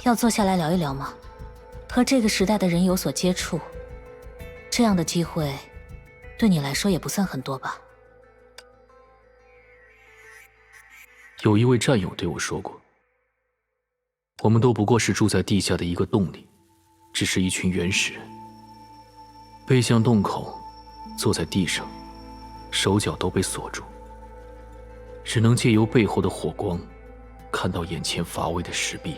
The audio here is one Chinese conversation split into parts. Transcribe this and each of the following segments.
要坐下来聊一聊吗？和这个时代的人有所接触，这样的机会对你来说也不算很多吧？有一位战友对我说过，我们都不过是住在地下的一个洞里，只是一群原始人，背向洞口，坐在地上，手脚都被锁住，只能借由背后的火光看到眼前乏味的石壁，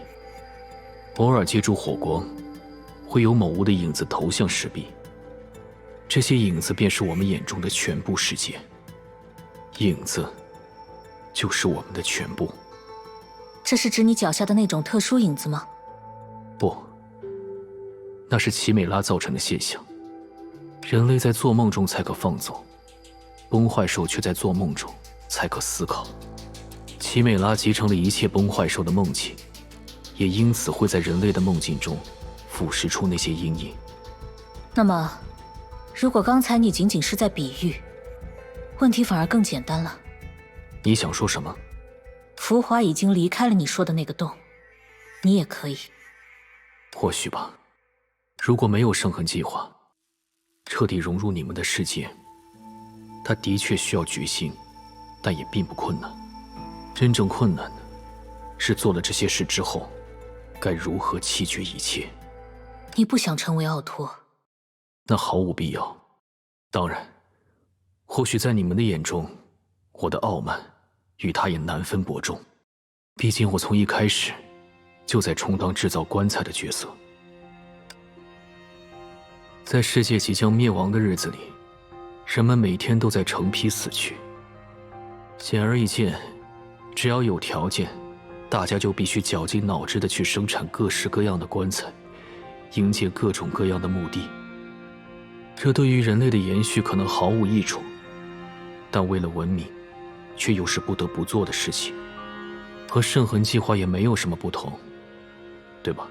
偶尔借助火光，会有某物的影子投向石壁，这些影子便是我们眼中的全部世界，影子就是我们的全部。这是指你脚下的那种特殊影子吗？不，那是奇美拉造成的现象。人类在做梦中才可放纵，崩坏兽却在做梦中才可思考。奇美拉集成了一切崩坏兽的梦境，也因此会在人类的梦境中腐蚀出那些阴影。那么，如果刚才你仅仅是在比喻，问题反而更简单了。你想说什么？浮华已经离开了你说的那个洞，你也可以。或许吧。如果没有圣痕计划，彻底融入你们的世界，它的确需要决心，但也并不困难。真正困难的是做了这些事之后，该如何弃绝一切。你不想成为奥托？那毫无必要。当然，或许在你们的眼中，我的傲慢与他也难分伯仲。毕竟我从一开始就在充当制造棺材的角色。在世界即将灭亡的日子里，人们每天都在成批死去。显而易见，只要有条件，大家就必须绞尽脑汁地去生产各式各样的棺材，迎接各种各样的墓地。这对于人类的延续可能毫无益处，但为了文明，却又是不得不做的事情。和圣痕计划也没有什么不同，对吧？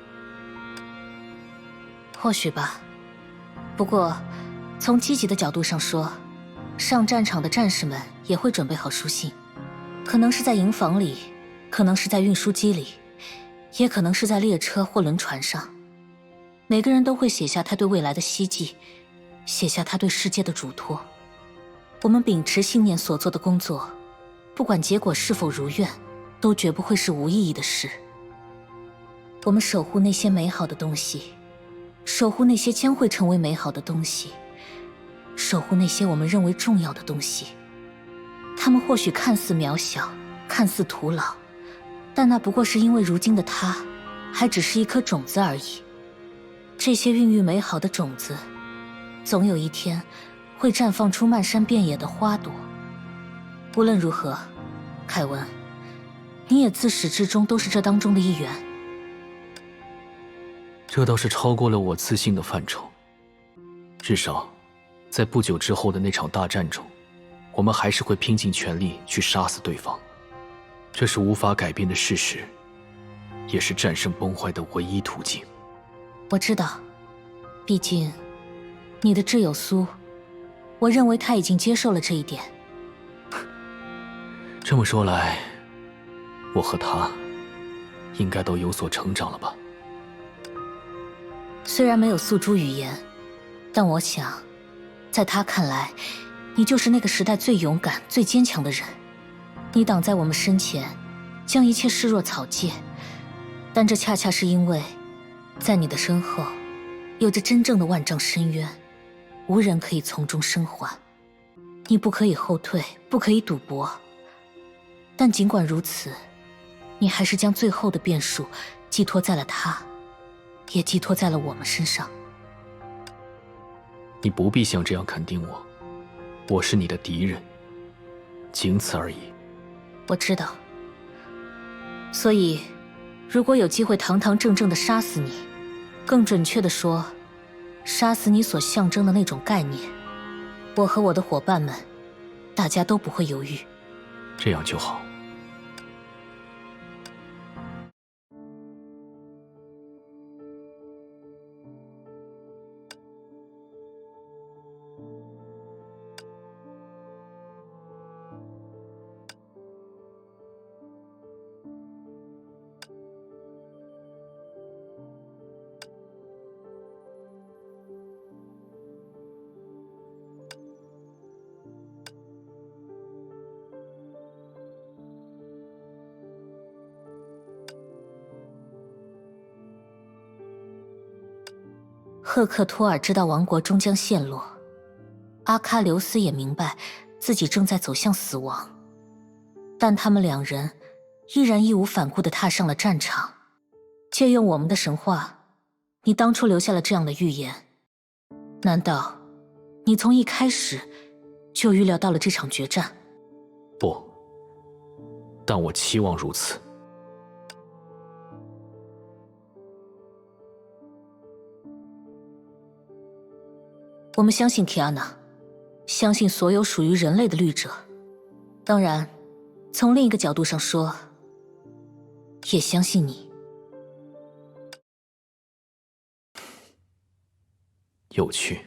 或许吧。不过，从积极的角度上说，上战场的战士们也会准备好书信，可能是在营房里，可能是在运输机里，也可能是在列车或轮船上。每个人都会写下他对未来的希冀，写下他对世界的嘱托。我们秉持信念所做的工作，不管结果是否如愿，都绝不会是无意义的事。我们守护那些美好的东西，守护那些将会成为美好的东西，守护那些我们认为重要的东西。它们或许看似渺小，看似徒劳，但那不过是因为如今的它还只是一颗种子而已。这些孕育美好的种子，总有一天会绽放出漫山遍野的花朵。无论如何，凯文，你也自始至终都是这当中的一员。这倒是超过了我自信的范畴。至少，在不久之后的那场大战中，我们还是会拼尽全力去杀死对方。这是无法改变的事实，也是战胜崩坏的唯一途径。我知道，毕竟，你的挚友苏，我认为他已经接受了这一点。这么说来，我和他应该都有所成长了吧？虽然没有诉诸语言，但我想，在他看来，你就是那个时代最勇敢、最坚强的人。你挡在我们身前，将一切视若草芥，但这恰恰是因为，在你的身后，有着真正的万丈深渊，无人可以从中生还。你不可以后退，不可以赌博。但尽管如此，你还是将最后的变数寄托在了他，也寄托在了我们身上。你不必像这样肯定我，我是你的敌人，仅此而已。我知道。所以，如果有机会堂堂正正地杀死你，更准确地说，杀死你所象征的那种概念，我和我的伙伴们，大家都不会犹豫。这样就好。赫克托尔知道王国终将陷落，阿喀琉斯也明白自己正在走向死亡，但他们两人依然义无反顾地踏上了战场。借用我们的神话，你当初留下了这样的预言，难道你从一开始就预料到了这场决战？不，但我期望如此。我们相信提阿娜，相信所有属于人类的律者。当然，从另一个角度上说，也相信你。有趣。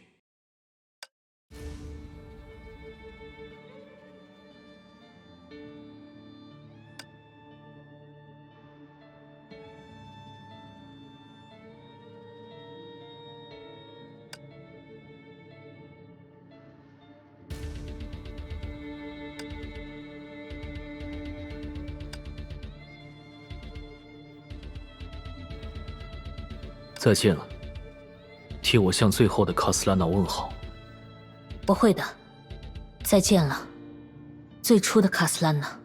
再见了，替我向最后的卡斯拉娜问好。我会的。再见了，最初的卡斯兰娜。